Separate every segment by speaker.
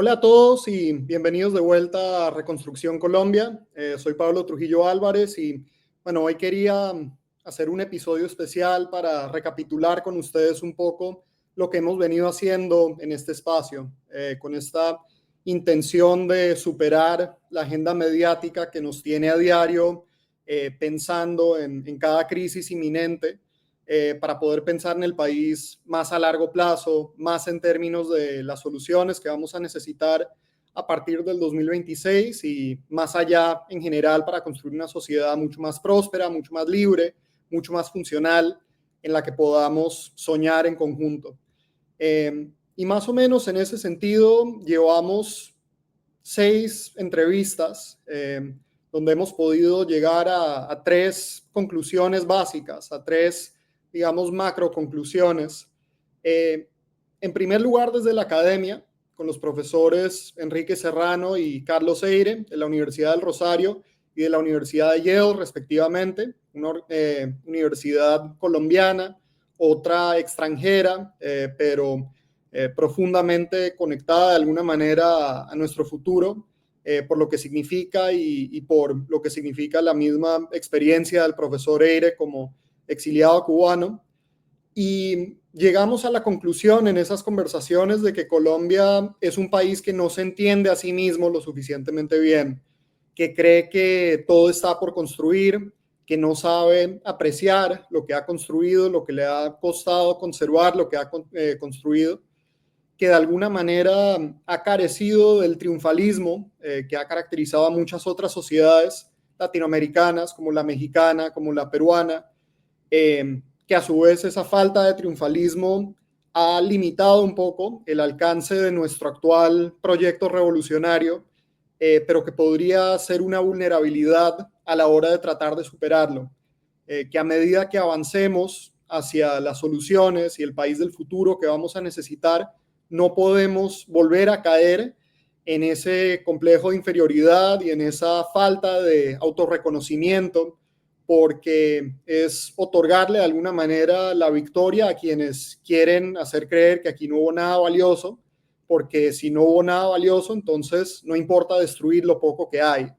Speaker 1: Hola a todos y bienvenidos de vuelta a Reconstrucción Colombia. Soy Pablo Trujillo Álvarez y bueno, hoy quería hacer un episodio especial para recapitular con ustedes un poco lo que hemos venido haciendo en este espacio, con esta intención de superar la agenda mediática que nos tiene a diario pensando en cada crisis inminente para poder pensar en el país más a largo plazo, más en términos de las soluciones que vamos a necesitar a partir del 2026 y más allá en general para construir una sociedad mucho más próspera, mucho más libre, mucho más funcional, en la que podamos soñar en conjunto. Y más o menos en ese sentido llevamos 6 entrevistas donde hemos podido llegar a 3 conclusiones básicas, a 3, digamos, macro conclusiones. En primer lugar, desde la academia, con los profesores Enrique Serrano y Carlos Eire, de la Universidad del Rosario y de la Universidad de Yale, respectivamente, una universidad colombiana, otra extranjera, pero profundamente conectada de alguna manera a nuestro futuro, por lo que significa y por lo que significa la misma experiencia del profesor Eire como exiliado cubano. Y llegamos a la conclusión en esas conversaciones de que Colombia es un país que no se entiende a sí mismo lo suficientemente bien, que cree que todo está por construir, que no sabe apreciar lo que ha construido, lo que le ha costado conservar, lo que ha construido, que de alguna manera ha carecido del triunfalismo que ha caracterizado a muchas otras sociedades latinoamericanas, como la mexicana, como la peruana, que a su vez esa falta de triunfalismo ha limitado un poco el alcance de nuestro actual proyecto revolucionario, pero que podría ser una vulnerabilidad a la hora de tratar de superarlo. Que a medida que avancemos hacia las soluciones y el país del futuro que vamos a necesitar, no podemos volver a caer en ese complejo de inferioridad y en esa falta de autorreconocimiento, porque es otorgarle de alguna manera la victoria a quienes quieren hacer creer que aquí no hubo nada valioso, porque si no hubo nada valioso, entonces no importa destruir lo poco que hay.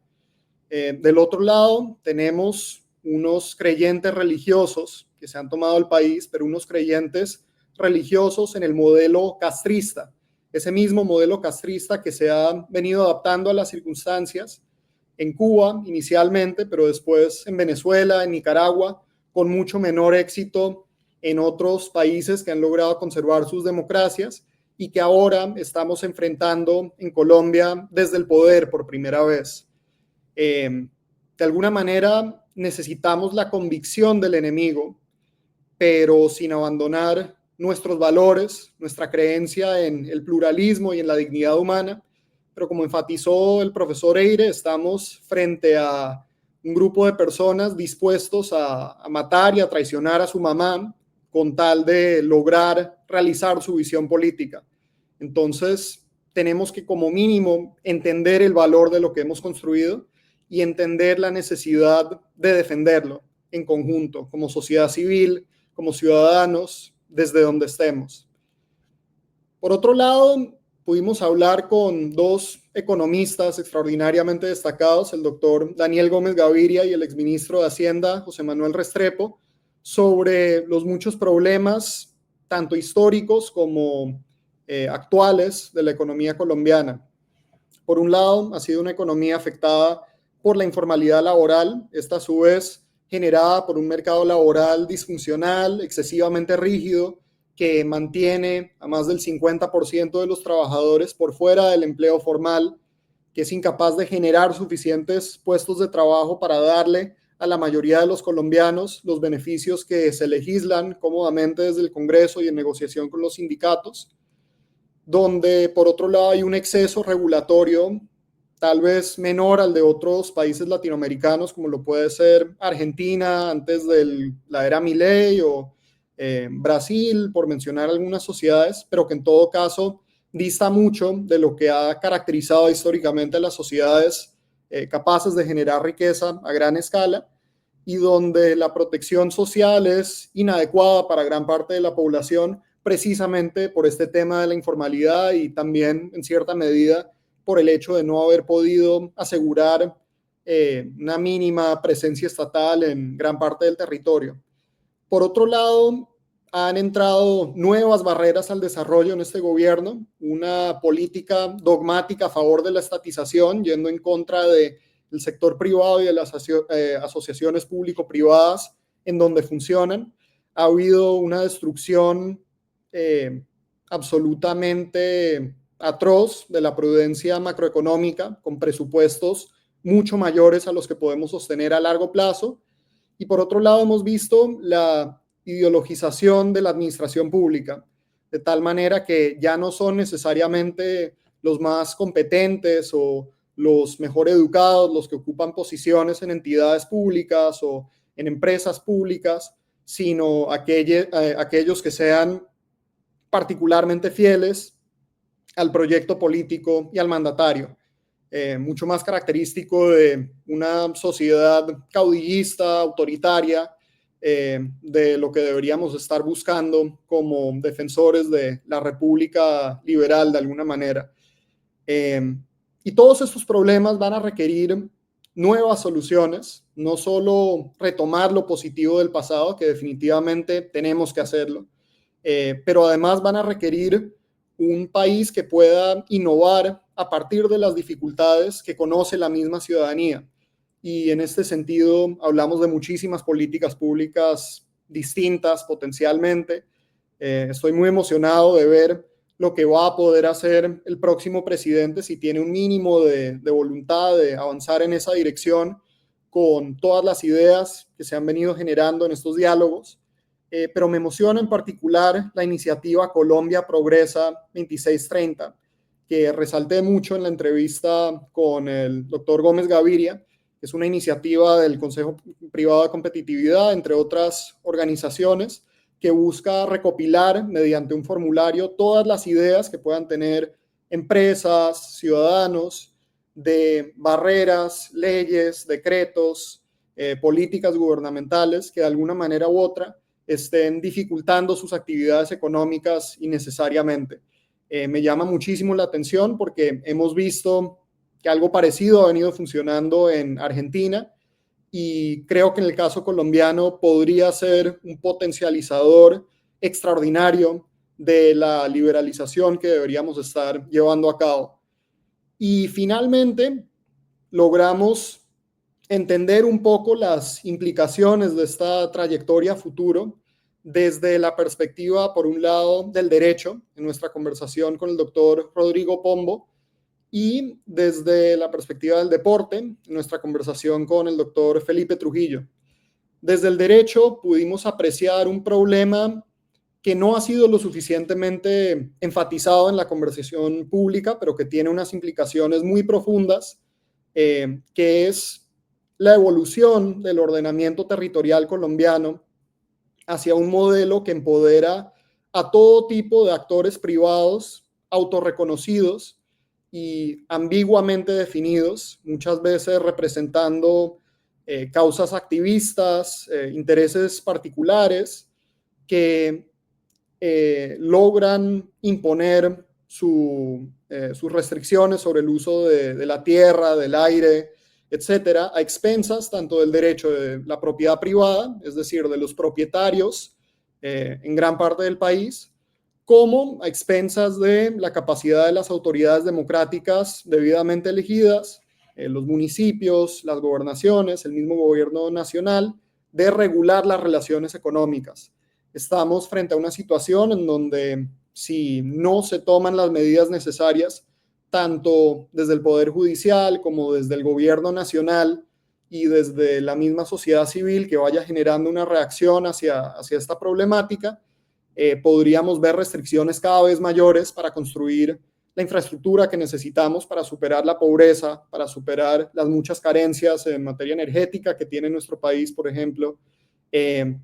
Speaker 1: Del otro lado, tenemos unos creyentes religiosos que se han tomado el país, pero unos creyentes religiosos en el modelo castrista, ese mismo modelo castrista que se ha venido adaptando a las circunstancias en Cuba inicialmente, pero después en Venezuela, en Nicaragua, con mucho menor éxito en otros países que han logrado conservar sus democracias y que ahora estamos enfrentando en Colombia desde el poder por primera vez. De alguna manera necesitamos la convicción del enemigo, pero sin abandonar nuestros valores, nuestra creencia en el pluralismo y en la dignidad humana. Pero como enfatizó el profesor Eire, estamos frente a un grupo de personas dispuestos a matar y a traicionar a su mamá con tal de lograr realizar su visión política. Entonces, tenemos que como mínimo entender el valor de lo que hemos construido y entender la necesidad de defenderlo en conjunto, como sociedad civil, como ciudadanos, desde donde estemos. Por otro lado, pudimos hablar con 2 economistas extraordinariamente destacados, el doctor Daniel Gómez Gaviria y el exministro de Hacienda, José Manuel Restrepo, sobre los muchos problemas, tanto históricos como actuales, de la economía colombiana. Por un lado, ha sido una economía afectada por la informalidad laboral, esta a su vez generada por un mercado laboral disfuncional, excesivamente rígido, que mantiene a más del 50% de los trabajadores por fuera del empleo formal, que es incapaz de generar suficientes puestos de trabajo para darle a la mayoría de los colombianos los beneficios que se legislan cómodamente desde el Congreso y en negociación con los sindicatos, donde por otro lado hay un exceso regulatorio tal vez menor al de otros países latinoamericanos, como lo puede ser Argentina antes de la era Milei o Brasil, por mencionar algunas sociedades, pero que en todo caso dista mucho de lo que ha caracterizado históricamente a las sociedades capaces de generar riqueza a gran escala y donde la protección social es inadecuada para gran parte de la población precisamente por este tema de la informalidad y también en cierta medida por el hecho de no haber podido asegurar una mínima presencia estatal en gran parte del territorio. Por otro lado, han entrado nuevas barreras al desarrollo en este gobierno, una política dogmática a favor de la estatización, yendo en contra del sector privado y de las asociaciones público-privadas en donde funcionan. Ha habido una destrucción absolutamente atroz de la prudencia macroeconómica, con presupuestos mucho mayores a los que podemos sostener a largo plazo. Y por otro lado, hemos visto la ideologización de la administración pública, de tal manera que ya no son necesariamente los más competentes o los mejor educados los que ocupan posiciones en entidades públicas o en empresas públicas, sino aquellos que sean particularmente fieles al proyecto político y al mandatario. Mucho más característico de una sociedad caudillista, autoritaria, de lo que deberíamos estar buscando como defensores de la república liberal de alguna manera. Y todos estos problemas van a requerir nuevas soluciones, no solo retomar lo positivo del pasado, que definitivamente tenemos que hacerlo, pero además van a requerir un país que pueda innovar a partir de las dificultades que conoce la misma ciudadanía. Y en este sentido hablamos de muchísimas políticas públicas distintas potencialmente. Estoy muy emocionado de ver lo que va a poder hacer el próximo presidente si tiene un mínimo de voluntad de avanzar en esa dirección con todas las ideas que se han venido generando en estos diálogos. Pero me emociona en particular la iniciativa Colombia Progresa 2630, que resalté mucho en la entrevista con el doctor Gómez Gaviria, que es una iniciativa del Consejo Privado de Competitividad, entre otras organizaciones, que busca recopilar mediante un formulario todas las ideas que puedan tener empresas, ciudadanos, de barreras, leyes, decretos, políticas gubernamentales que de alguna manera u otra estén dificultando sus actividades económicas innecesariamente. Me llama muchísimo la atención porque hemos visto que algo parecido ha venido funcionando en Argentina y creo que en el caso colombiano podría ser un potencializador extraordinario de la liberalización que deberíamos estar llevando a cabo. Y finalmente logramos entender un poco las implicaciones de esta trayectoria futuro desde la perspectiva, por un lado, del derecho, en nuestra conversación con el doctor Rodrigo Pombo, y desde la perspectiva del deporte, en nuestra conversación con el doctor Felipe Trujillo. Desde el derecho pudimos apreciar un problema que no ha sido lo suficientemente enfatizado en la conversación pública, pero que tiene unas implicaciones muy profundas, que es la evolución del ordenamiento territorial colombiano hacia un modelo que empodera a todo tipo de actores privados autorreconocidos y ambiguamente definidos, muchas veces representando causas activistas, intereses particulares que logran imponer sus restricciones sobre el uso de la tierra, del aire, etcétera, a expensas tanto del derecho de la propiedad privada, es decir, de los propietarios en gran parte del país, como a expensas de la capacidad de las autoridades democráticas debidamente elegidas, los municipios, las gobernaciones, el mismo gobierno nacional, de regular las relaciones económicas. Estamos frente a una situación en donde si no se toman las medidas necesarias, tanto desde el Poder Judicial como desde el gobierno nacional y desde la misma sociedad civil que vaya generando una reacción hacia esta problemática, podríamos ver restricciones cada vez mayores para construir la infraestructura que necesitamos para superar la pobreza, para superar las muchas carencias en materia energética que tiene nuestro país, por ejemplo,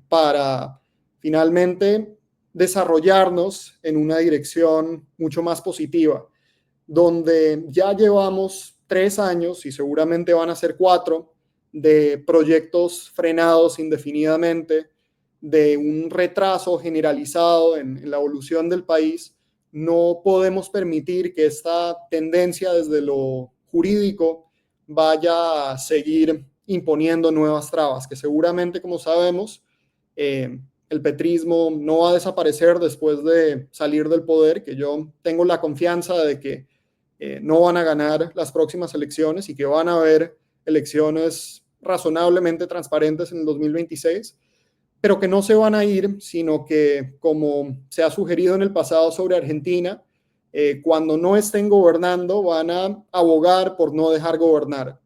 Speaker 1: para finalmente desarrollarnos en una dirección mucho más positiva, donde ya llevamos 3 años y seguramente van a ser 4 de proyectos frenados indefinidamente, de un retraso generalizado en la evolución del país, no podemos permitir que esta tendencia desde lo jurídico vaya a seguir imponiendo nuevas trabas, que seguramente, como sabemos, el petrismo no va a desaparecer después de salir del poder, que yo tengo la confianza de que no van a ganar las próximas elecciones y que van a haber elecciones razonablemente transparentes en el 2026, pero que no se van a ir, sino que, como se ha sugerido en el pasado sobre Argentina, cuando no estén gobernando van a abogar por no dejar gobernar.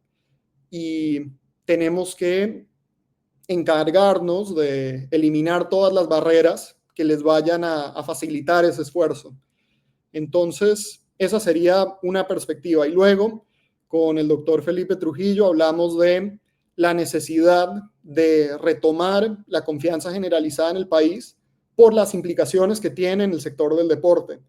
Speaker 1: Y tenemos que encargarnos de eliminar todas las barreras que les vayan a facilitar ese esfuerzo. Entonces, esa sería una perspectiva. Y luego, con el doctor Felipe Trujillo, hablamos de la necesidad de retomar la confianza generalizada en el país por las implicaciones que tiene en el sector del deporte.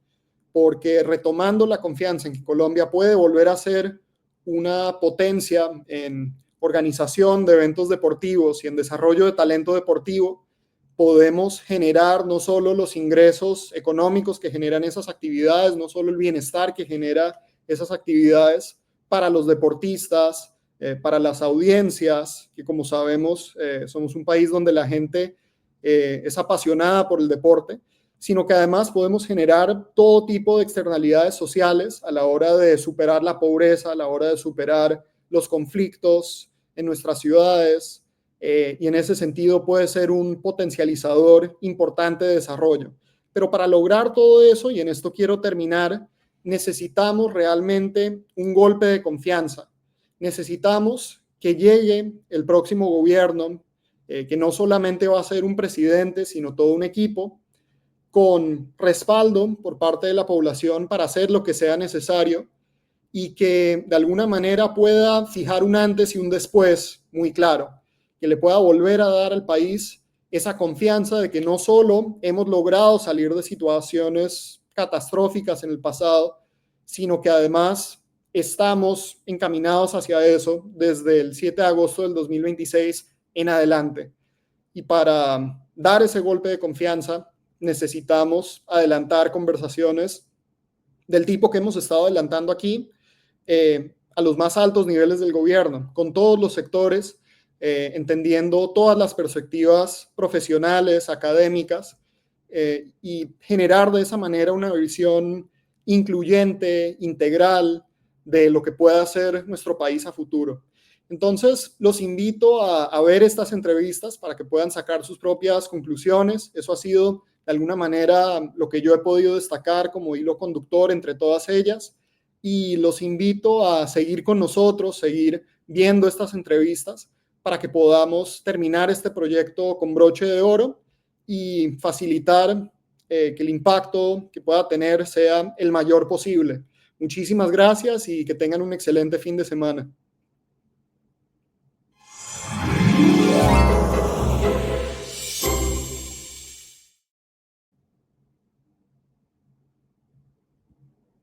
Speaker 1: Porque retomando la confianza en que Colombia puede volver a ser una potencia en organización de eventos deportivos y en desarrollo de talento deportivo, podemos generar no solo los ingresos económicos que generan esas actividades, no solo el bienestar que genera esas actividades para los deportistas, para las audiencias, que como sabemos somos un país donde la gente es apasionada por el deporte, sino que además podemos generar todo tipo de externalidades sociales a la hora de superar la pobreza, a la hora de superar los conflictos en nuestras ciudades, y en ese sentido puede ser un potencializador importante de desarrollo. Pero para lograr todo eso, y en esto quiero terminar, necesitamos realmente un golpe de confianza. Necesitamos que llegue el próximo gobierno, que no solamente va a ser un presidente, sino todo un equipo, con respaldo por parte de la población para hacer lo que sea necesario y que de alguna manera pueda fijar un antes y un después muy claro, que le pueda volver a dar al país esa confianza de que no solo hemos logrado salir de situaciones catastróficas en el pasado, sino que además estamos encaminados hacia eso desde el 7 de agosto del 2026 en adelante. Y para dar ese golpe de confianza necesitamos adelantar conversaciones del tipo que hemos estado adelantando aquí, a los más altos niveles del gobierno, con todos los sectores, entendiendo todas las perspectivas profesionales, académicas, y generar de esa manera una visión incluyente, integral, de lo que pueda ser nuestro país a futuro. Entonces, los invito a ver estas entrevistas para que puedan sacar sus propias conclusiones. Eso ha sido, de alguna manera, lo que yo he podido destacar como hilo conductor entre todas ellas. Y los invito a seguir con nosotros, seguir viendo estas entrevistas para que podamos terminar este proyecto con broche de oro y facilitar que el impacto que pueda tener sea el mayor posible. Muchísimas gracias y que tengan un excelente fin de semana.